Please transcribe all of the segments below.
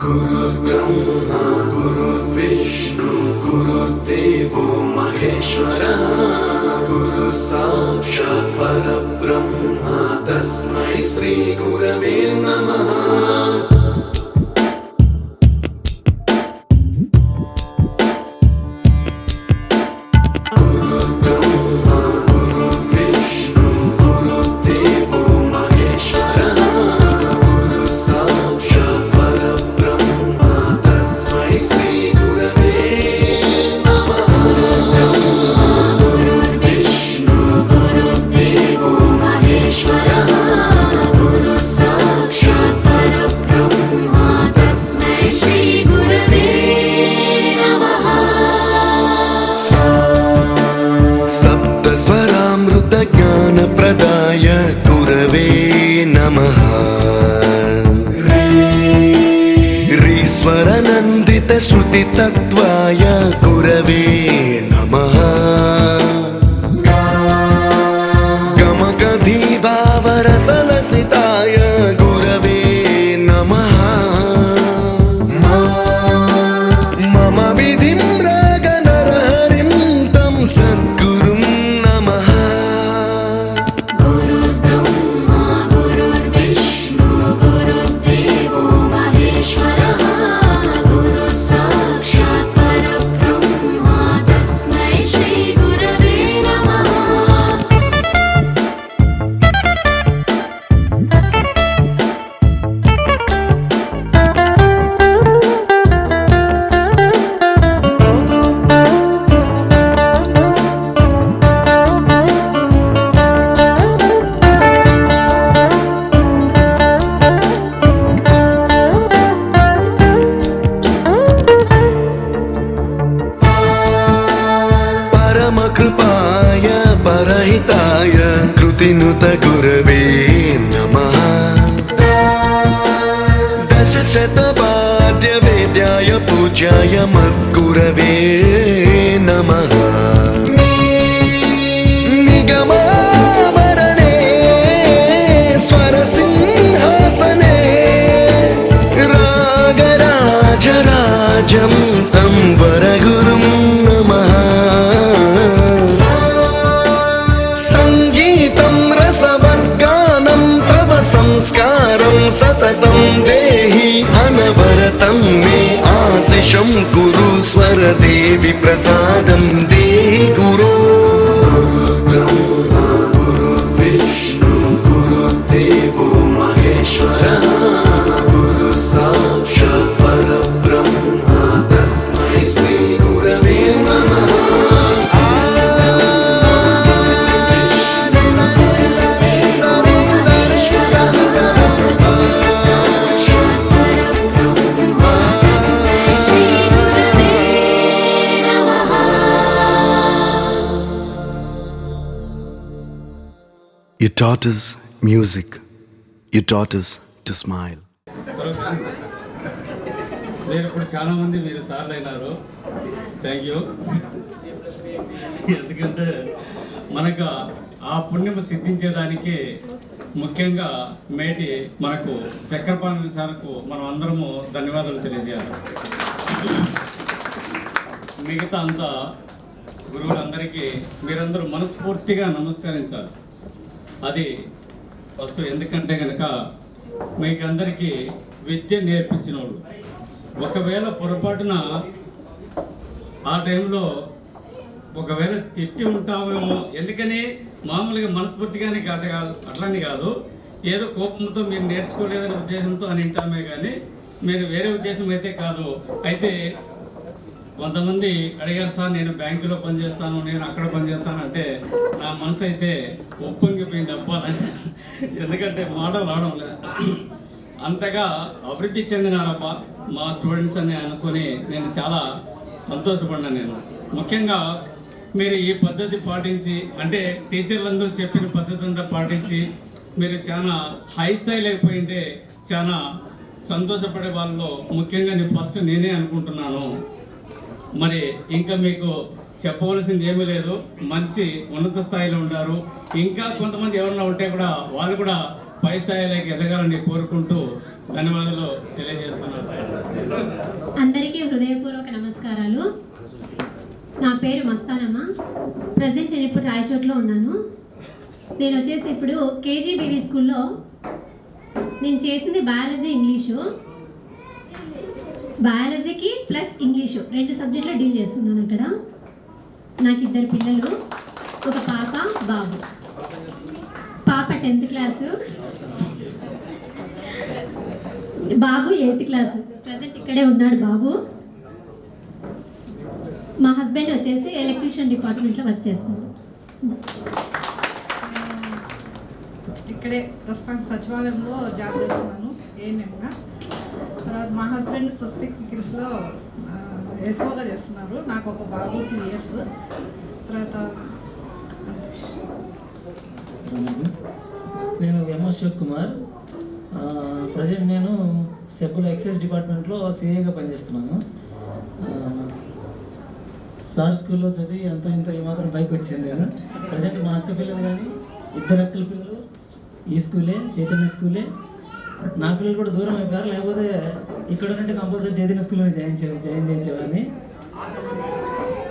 गुरुर्ब्रह्मा गुरुर्विष्णु गुरुर्देवो महेश्वरः गुरु साक्षात् परब्रह्म तस्मै श्री गुरवे नमः। ज्ञानप्रदाय गुरवे नमः। ह्रीश्वरनन्दितश्रुतितत्त्वाय गुरवे नमः। गमगधीभावरसलसिताय गुरवे नमः। मम विधिं रागनरहरिं तं सद्गुरुं नमः। कृपाय परहिताय कृतिनुत गुरवे नमः। दशशतवाद्यवेद्याय पूज्याय मद्गुरवे नमः। निगमावरणे स्वरसिंहासने रागराजराजं तं वरगुरुं नमः। संस्कारं सततं देहि अनवरतं मे आशिषं कुरु स्वरदेवि प्रसादं देहि गुरो। गुरुर्ब्रह्मा गुरुर्विष्णु गुरुर्देवो महेश्वरः गुरु साक्षात् परब्रह्म तस्मै श्री गुरवे नमः। You taught us music. You taught us to smile. నేను ఇప్పుడు చాలా మంది మీరు సార్లు అయినారు. Thank you. ఎందుకంటే మనకు ఆ పుణ్యం సిద్ధించేదానికి ముఖ్యంగా మేటి మనకు చక్రపాణి సార్కు మనం అందరము ధన్యవాదాలు తెలియజేయాలి. మిగతా అంతా గురువులందరికీ మీరందరూ మనస్ఫూర్తిగా నమస్కరించాలి. అది ఫస్ట్ ఎందుకంటే కనుక మీకందరికీ విద్య నేర్పించిన వాళ్ళు ఒకవేళ పొరపాటున ఆ టైంలో ఒకవేళ తిట్టి ఉంటామేమో, ఎందుకని మామూలుగా మనస్ఫూర్తిగానే కాదు అట్లని కాదు, ఏదో కోపంతో మీరు నేర్చుకోలేదనే ఉద్దేశంతో అని వింటామే కానీ మీరు వేరే ఉద్దేశం అయితే కాదు. అయితే కొంతమంది అడిగారు సార్ నేను బ్యాంకులో పనిచేస్తాను, నేను అక్కడ పనిచేస్తాను అంటే నా మనసు అయితే ఒప్పొంగిపోయింది అవ్వాలని. ఎందుకంటే మాటలు రావడం లేదు, అంతగా అభివృద్ధి చెందినారబ్బా మా స్టూడెంట్స్ అని అనుకుని నేను చాలా సంతోషపడినాను. నేను ముఖ్యంగా మీరు ఈ పద్ధతి పాటించి, అంటే టీచర్లందరూ చెప్పిన పద్ధతి అంతా పాటించి మీరు చాలా హై స్థాయి లేకపోయింటే చాలా సంతోషపడే వాళ్ళలో ముఖ్యంగా ఫస్ట్ నేనే అనుకుంటున్నాను. మరి ఇంకా మీకు చెప్పవలసింది ఏమీ లేదు, మంచి ఉన్నత స్థాయిలో ఉన్నారు. ఇంకా కొంతమంది ఎవరన్నా ఉంటే కూడా వాళ్ళు కూడా పై స్థాయిలోకి ఎదగాలని కోరుకుంటూ ధన్యవాదాలు తెలియజేస్తున్నాను. అందరికీ హృదయపూర్వక నమస్కారాలు. నా పేరు మస్తానమ్మ. ప్రజెంట్ నేను ఇప్పుడు రాయచోట్లో ఉన్నాను. నేను వచ్చేసి ఇప్పుడు కేజీబీవీ స్కూల్లో నేను చేసింది బయాలజీ, ఇంగ్లీషు. బయాలజీకి ప్లస్ ఇంగ్లీషు 2 సబ్జెక్టులో డీల్ చేస్తున్నాను అక్కడ. నాకు 2 పిల్లలు, ఒక పాప, బాబు. పాప 10th క్లాసు, బాబు 8th క్లాసు. ప్రజెంట్ ఇక్కడే ఉన్నాడు బాబు. మా హస్బెండ్ వచ్చేసి ఎలక్ట్రీషియన్ డిపార్ట్మెంట్లో వర్క్ చేస్తాడు. ఇక్కడే ప్రస్తుతానికి సచివాలయంలో జాబ్ చేస్తున్నాను ఏఎన్ఎంగా. తర్వాత మా హస్బెండ్ స్వస్తిక్ పికిల్స్లో ఎస్ఓగా చేస్తున్నారు. నాకు ఒక బాబు 3 years. తర్వాత నేను ఎంఎస్ శివ్ కుమార్. ప్రజెంట్ నేను సెబ్బుల ఎక్సైజ్ డిపార్ట్మెంట్లో సిఐగా పనిచేస్తున్నాను. సార్ స్కూల్లో చదివి అంత ఇంత ఏమాత్రం పైకి వచ్చాను నేను. ప్రజెంట్ మా అక్క పిల్లలు కానీ 2 అక్కల పిల్లలు ఈ స్కూలే, చైతన్య స్కూలే. నా పిల్లలు కూడా దూరం అయిపోయారు, లేకపోతే ఇక్కడ ఉన్నట్టు కంపల్సరీ చైతన్య స్కూల్లో జాయిన్ చేయించేవాడిని.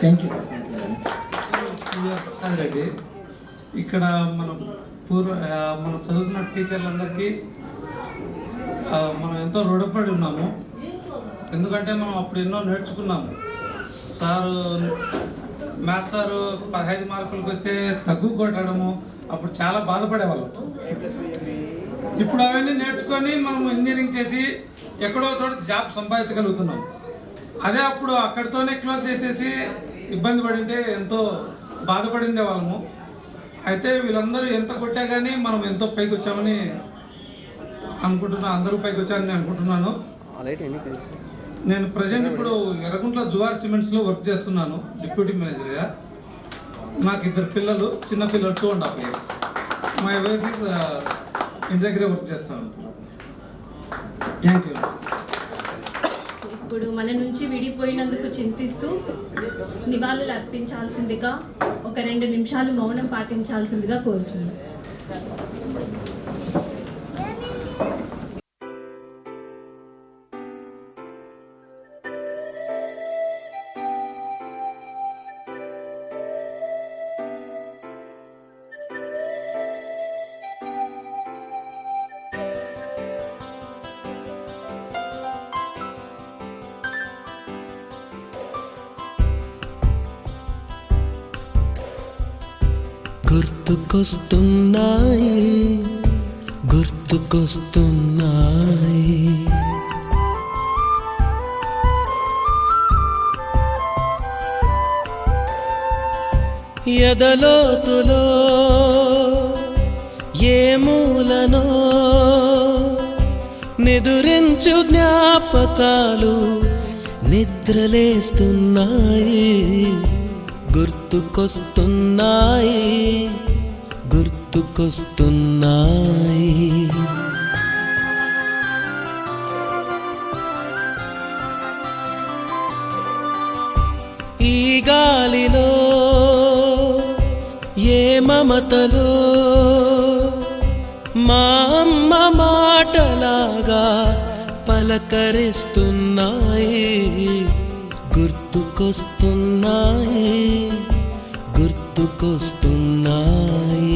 Thank you. రెడ్డి ఇక్కడ మనం మనం చదువుతున్న టీచర్లందరికీ మనం ఎంతో రుణపడి ఉన్నాము. ఎందుకంటే మనం అప్పుడు ఎన్నో నేర్చుకున్నాము. సారు మ్యాథ్స్ సారు 15 మార్కులకు వస్తే తగ్గు కొట్టడము, అప్పుడు చాలా బాధపడేవాళ్ళం. ఇప్పుడు అవన్నీ నేర్చుకొని మనం ఇంజనీరింగ్ చేసి ఎక్కడో చోట జాబ్ సంపాదించగలుగుతున్నాం. అదే అప్పుడు అక్కడితోనే క్లోజ్ చేసేసి ఇబ్బంది పడింటే ఎంతో బాధపడిండే వాళ్ళము. అయితే వీళ్ళందరూ ఎంత కొట్టా కానీ మనం ఎంతో పైకి వచ్చామని అనుకుంటున్నాను. అందరూ పైకి వచ్చారని అనుకుంటున్నాను. నేను ప్రజెంట్ ఇప్పుడు ఎర్రగుంట్ల జువార్ సిమెంట్స్లో వర్క్ చేస్తున్నాను డిప్యూటీ మేనేజర్గా. నాకు 2 పిల్లలు, చిన్న పిల్లలు 2.5 years. మై వైఫ్ ఇస్ ఇంటి దగ్గరే వర్క్ చేస్తాను. Thank you. ఇప్పుడు మన నుంచి విడిపోయినందుకు చింతిస్తూ నివాళులు అర్పించాల్సిందిగా ఒక 2 నిమిషాలు మౌనం పాటించాల్సిందిగా కోరుతున్నాను. గుర్తుకొస్తున్నాయి ఎదలోతులో ఏ మూలనో నిదురించు జ్ఞాపకాలు నిద్రలేస్తున్నాయి. గుర్తుకొస్తున్నాయి, గుర్తుకొస్తున్నాయి. ఈ గాలిలో ఏ మమతలో మా అమ్మ మాటలాగా పలకరిస్తున్నాయి. గుర్తుకొస్తున్నాయి, గుర్తుకొస్తున్నాయి.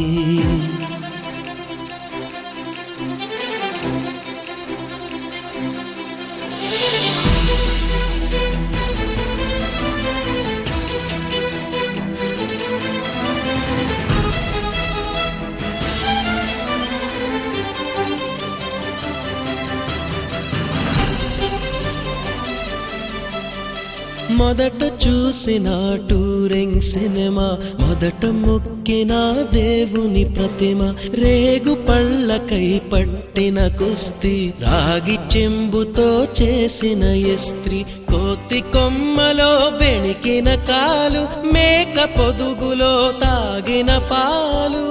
మొదట చూసిన టూరింగ్ సినిమా, మొదట మొక్కిన దేవుని ప్రతిమ, రేగు పళ్ళకై పట్టిన కుస్తీ, రాగి చెంబుతో చేసిన ఇస్త్రీ, కోతి కొమ్మలో బెణికిన కాలు, మేక పొదుగులో తాగిన పాలు,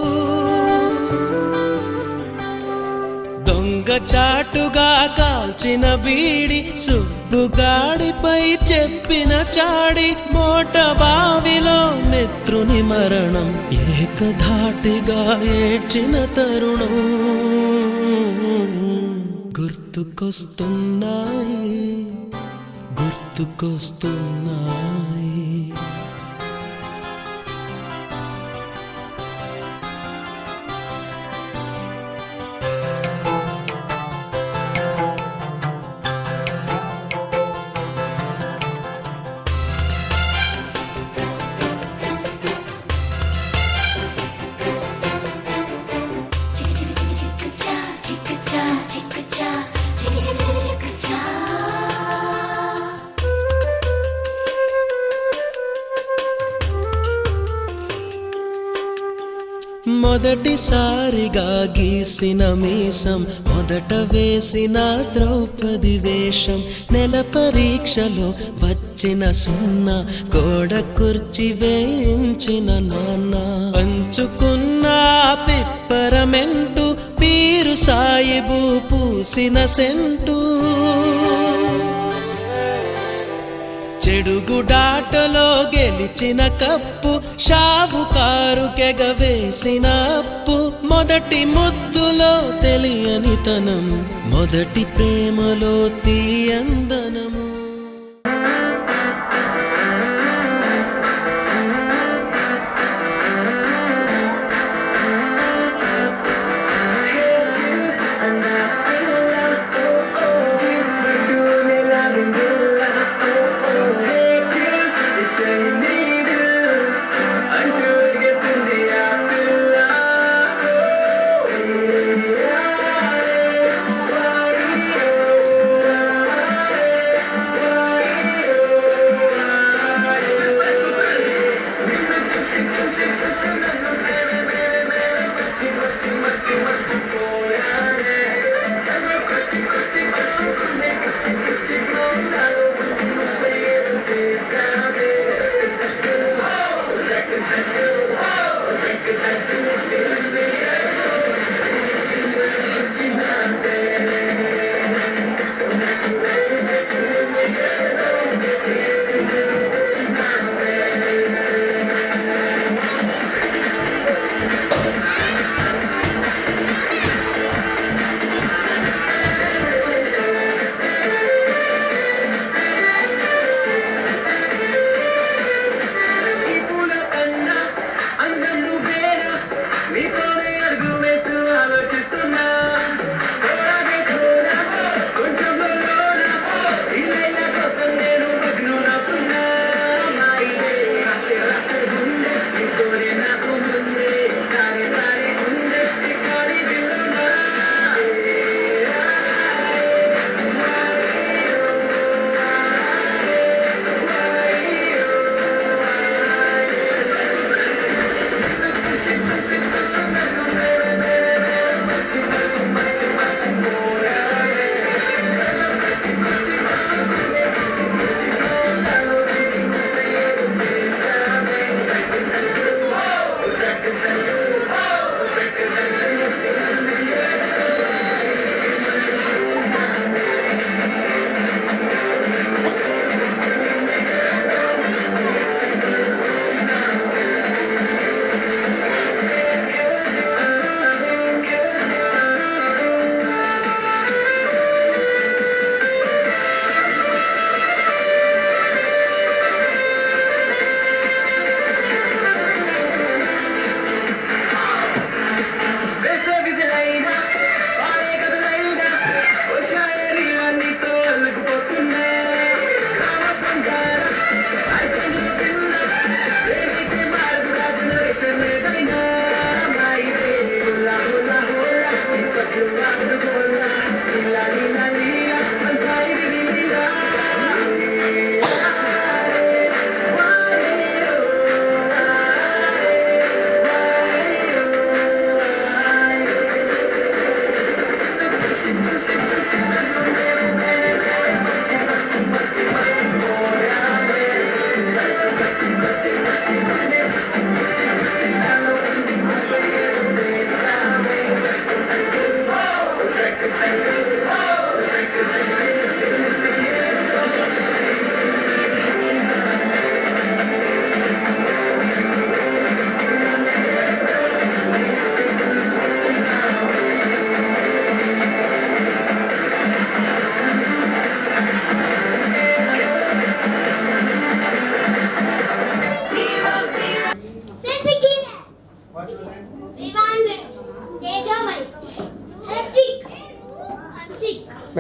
దొంగ చాటుగా కాల్చిన బీడి, సుబ్బుగాడిపై చెప్పిన చాడి, మోట బావిలో మిత్రుని మరణం, ఏకధాటిగా ఏడ్చిన తరుణం. గుర్తుకొస్తున్నాయి, గుర్తుకొస్తున్నాయి. మొదటిసారిగా గీసిన మీసం, మొదట వేసిన ద్రౌపది వేషం, నెల పరీక్షలో వచ్చిన సున్నా, గోడ కుర్చీ వేయించిన నాన్న, పంచుకున్న పిప్పరమెంటు, పీరు సాయిబు పూసిన సెంటు, చెడుగుడాటలో గెలిచిన కప్పు, షావుకారు కెగవేసిన అప్పు, మొదటి ముద్దులో తెలియని తనము, మొదటి ప్రేమలో తీయందనము.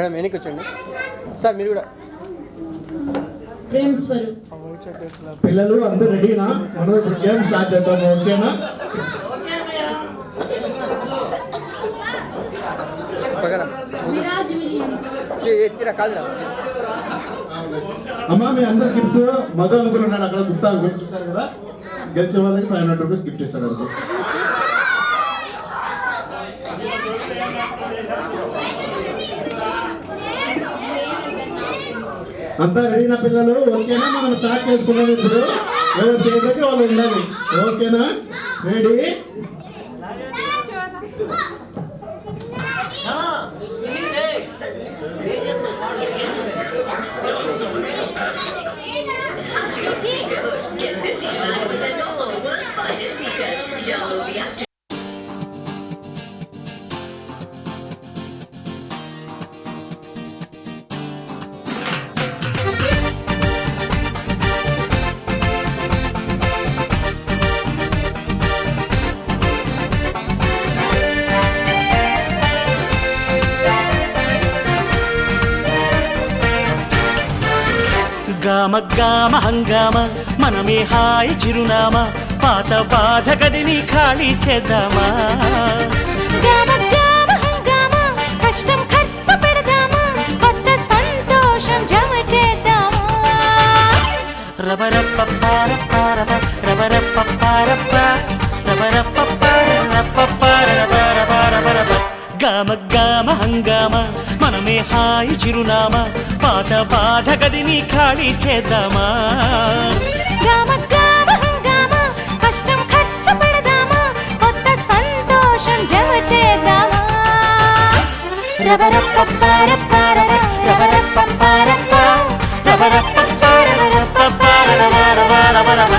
మేడం వెనక్కి వచ్చండి సార్, మీరు కూడా. ప్రేమ్ స్వరూప్. పిల్లలు అందరూ రెడీనా? మనం గేమ్ స్టార్ట్ చేద్దాం, ఓకేనా? విరాజ్ విలియమ్స్. అమ్మా మీ అందరు గిఫ్ట్స్ మధు అంకుల్ ఉన్నాడు అక్కడ, గుప్తా అంకుల్ చూసారు కదా, గెలిచే వాళ్ళకి 500 రూపీస్ గిఫ్ట్ ఇస్తాడు అంకుల్. అంతా రెడీనా పిల్లలు? ఓకేనా? మనం స్టార్ట్ చేసుకున్నాం ఇప్పుడు. ఎవరు చేయడం దగ్గర వాళ్ళు ఉండాలి, ఓకేనా? రెడీ? గామ గామ హంగామ మనమే హాయి చిరునామా, పాత బాధ గదిని ఖాళీ చేద్దామా. గామ గామ హంగామ కష్టం ఖర్చు పెడదామా, కొత్త సంతోషం జమ చేద్దామా. రబరప్పపారపారప రబరప్పపారప రబరప్పపారపపారపపారపపారప. గామ గామ హంగామ మనమే హాయి చిరునామా, పాత బాధ గదిని ఖాళీ చేద్దామా. గామ గామ హంగామ కష్టం ఖర్చు పెడదామా, కొత్త సంతోషం జమ చేద్దామా. రబరప్పపారపారప రబరప్పపారప రబరప్పపారపపారపపారపపారపపారప.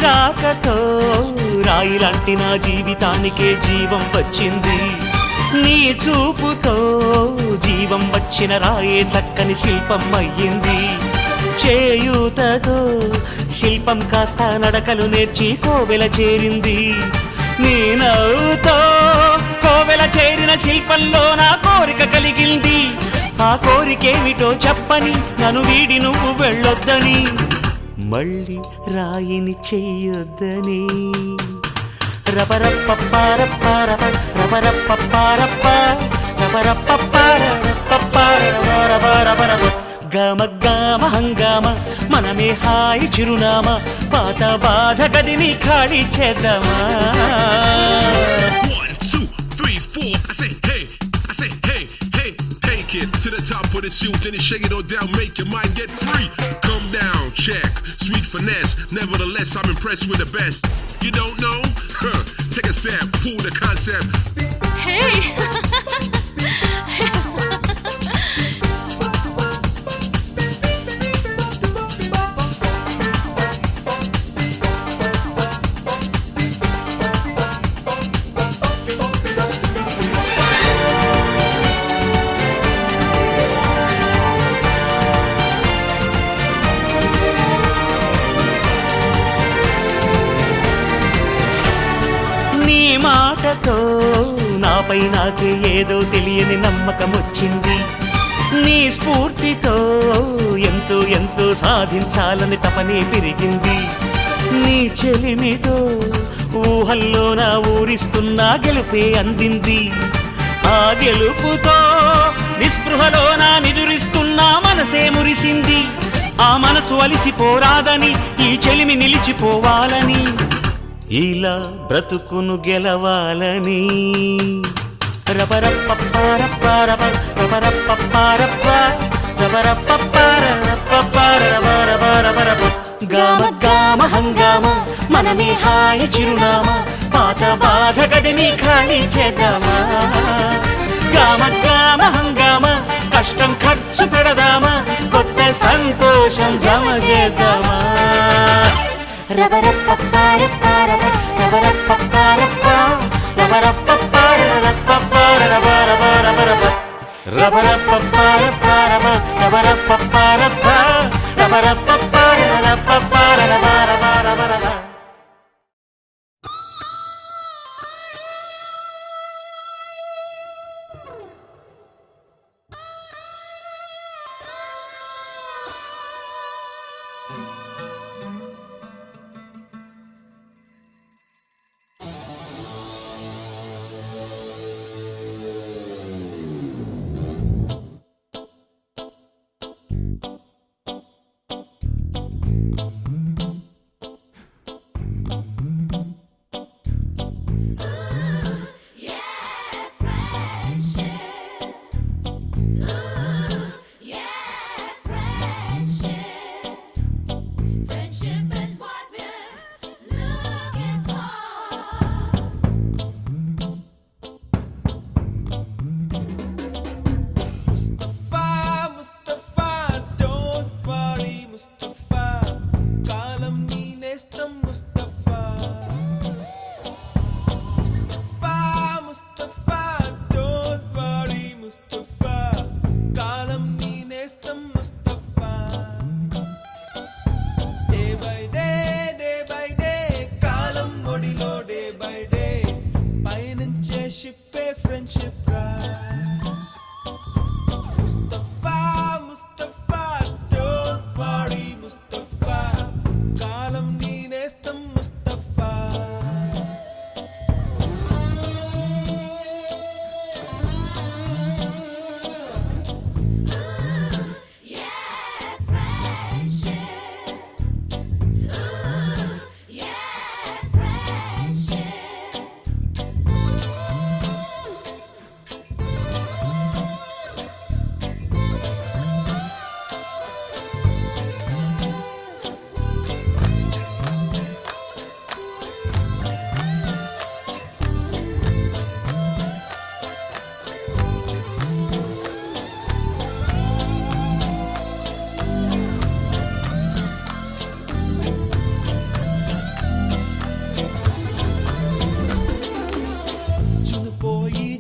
రాకతో రాయి లాంటి నా జీవితానికే జీవం వచ్చింది, నీ చూపుతో జీవం వచ్చిన రాయే చక్కని శిల్పం అయ్యింది. చేయూతతో శిల్పం కాస్త నడకలు నేర్చి కోవెల చేరింది, నీ నవ్వుతో కోవెల చేరిన శిల్పంలో నా కోరిక కలిగింది. ఆ కోరికేమిటో చెప్పని నన్ను వీడి నువ్వు వెళ్ళొద్దని, మళ్ళీ రాయిని చెయ్యొద్దని. రబరప్పపారపారప రబరప్పపారప రబరప్పపారపపారపపారపపారప. గామ గామ హంగామ మనమే హాయి చిరునామా, పాత బాధ గదిని ఖాళీ చేద్దామా. 1 2 3 4 I say hey, I say hey, hey, take it to the top of the shoot, then you shake it all down, make your mind get free. Come down, check, sweet finesse. Nevertheless, I'm impressed with the best. You don't know? Huh. Take a step, pull the concept. Hey! మాటతో నాపై నాకే ఏదో తెలియని నమ్మకం వచ్చింది, నీ స్ఫూర్తితో ఎంతో ఎంతో సాధించాలని తపనే పెరిగింది. నీ చెలిమితో ఊహల్లో నా ఊరిస్తున్నా గెలుపే అందింది, ఆ గెలుపుతో నిస్పృహలో నా నిదురిస్తున్నా మనసే మురిసింది. ఆ మనసు అలిసిపోరాదని, ఈ చెలిమి నిలిచిపోవాలని, ఇలా బ్రతుకును గెలవాలని. రబరప్పపారపారప రబరప్పపారప గామ గామ హంగామ మనమే హాయి చిరునామా పాత బాధ గదిని ఖాళీ చేద్దామా గామ గామ హంగామ కష్టం ఖర్చు పెడదామా కొత్త సంతోషం జమ చేద్దామా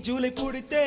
జూలై పుడితే